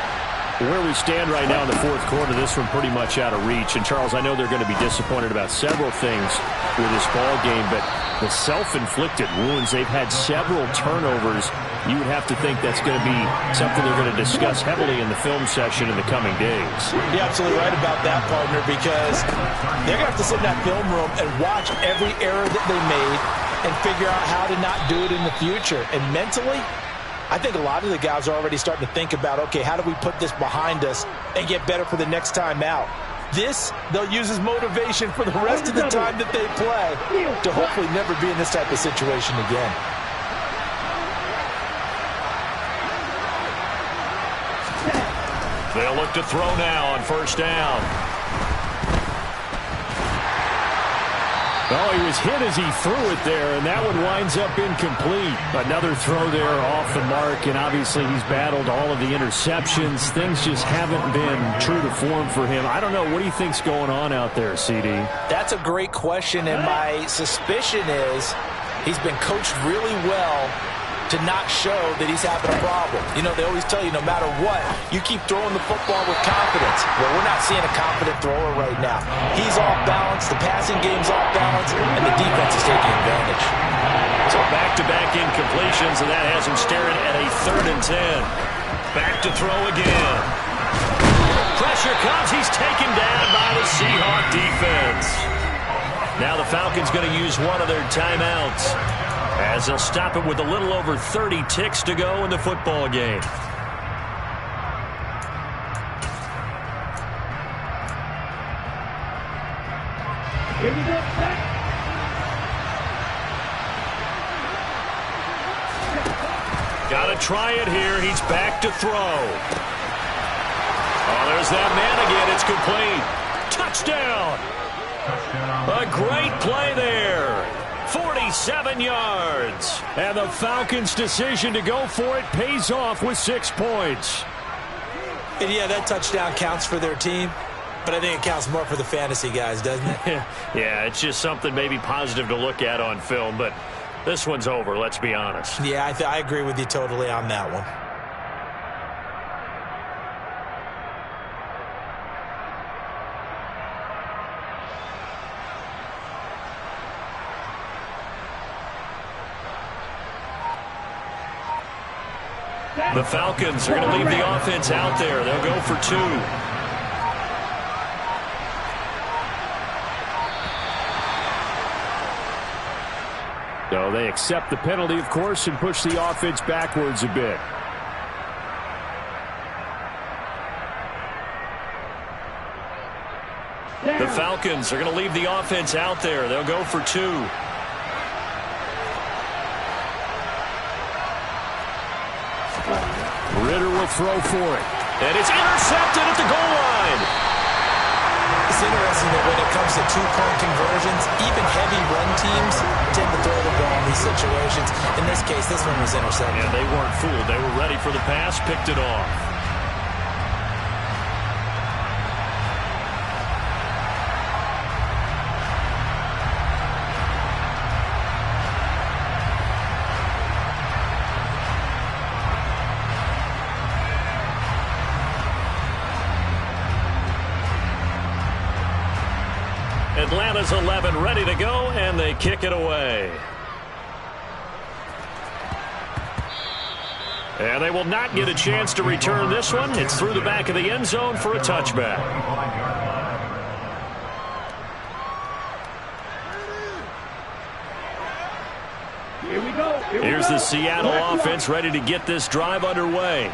Where we stand right now in the 4th quarter, this one pretty much out of reach. And, Charles, I know they're going to be disappointed about several things with this ball game, but the self-inflicted wounds, they've had several turnovers. You would have to think that's going to be something they're going to discuss heavily in the film session in the coming days. You're absolutely right about that, partner, because they're going to have to sit in that film room and watch every error that they made and figure out how to not do it in the future. And mentally, I think a lot of the guys are already starting to think about, okay, how do we put this behind us and get better for the next time out? This, they'll use as motivation for the rest of the time that they play to hopefully never be in this type of situation again. They'll look to throw now on 1st down. Oh, he was hit as he threw it there, and that one winds up incomplete. Another throw there off the mark, and obviously he's battled all of the interceptions. Things just haven't been true to form for him. I don't know. What do you think's going on out there, CD? That's a great question, and my suspicion is he's been coached really well to not show that he's having a problem. You know, they always tell you no matter what, you keep throwing the football with confidence. Well, we're not seeing a confident thrower right now. He's off balance, the passing game's off balance, and the defense is taking advantage. So back-to-back incompletions, and that has him staring at a 3rd and 10. Back to throw again. Pressure comes. He's taken down by the Seahawk defense. Now the Falcons going to use one of their timeouts, as they'll stop it with a little over 30 ticks to go in the football game. Got to try it here. He's back to throw. Oh, there's that man again. It's complete. Touchdown. A great play there. 47 yards. And the Falcons' decision to go for it pays off with 6 points. And yeah, that touchdown counts for their team, but I think it counts more for the fantasy guys, doesn't it? Yeah, it's just something maybe positive to look at on film, but this one's over, let's be honest. Yeah, I agree with you totally on that one. The Falcons are going to leave the offense out there. They'll go for 2. So they accept the penalty, of course, and push the offense backwards a bit. The Falcons are going to leave the offense out there. They'll go for 2. Ritter will throw for it. And it's intercepted at the goal line. It's interesting that when it comes to two-point conversions, even heavy run teams tend to throw the ball in these situations. In this case, this one was intercepted. Yeah, they weren't fooled. They were ready for the pass, picked it off. Atlanta's 11 ready to go, and they kick it away. And they will not get a chance to return this one. It's through the back of the end zone for a touchback. Here we go. Here's the Seattle offense ready to get this drive underway.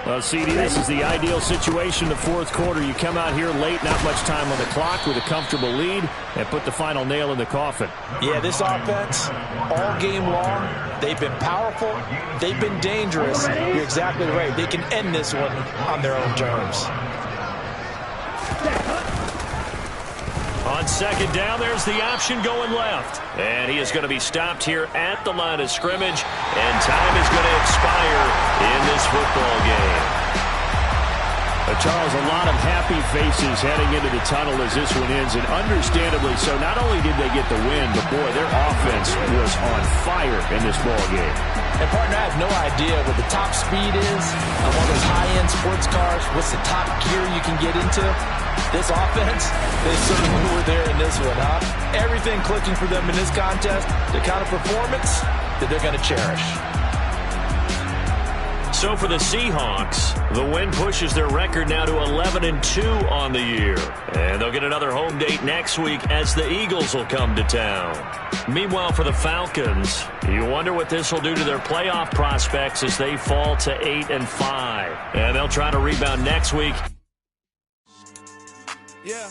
Well, CD, this is the ideal situation in the fourth quarter. You come out here late, not much time on the clock, with a comfortable lead, and put the final nail in the coffin. Yeah, this offense, all game long, they've been powerful, they've been dangerous. You're exactly right. They can end this one on their own terms. On second down, there's the option going left. And he is going to be stopped here at the line of scrimmage. And time is going to expire in this football game. Charles, a lot of happy faces heading into the tunnel as this one ends, and understandably so. Not only did they get the win, but boy, their offense was on fire in this ball game. And partner, I have no idea what the top speed is on one of those high-end sports cars. What's the top gear you can get into? This offense, they certainly were there in this one, huh? Everything clicking for them in this contest, the kind of performance that they're going to cherish. So for the Seahawks, the win pushes their record now to 11-2 on the year. And they'll get another home date next week as the Eagles will come to town. Meanwhile, for the Falcons, you wonder what this will do to their playoff prospects as they fall to 8-5. And they'll try to rebound next week. Yeah.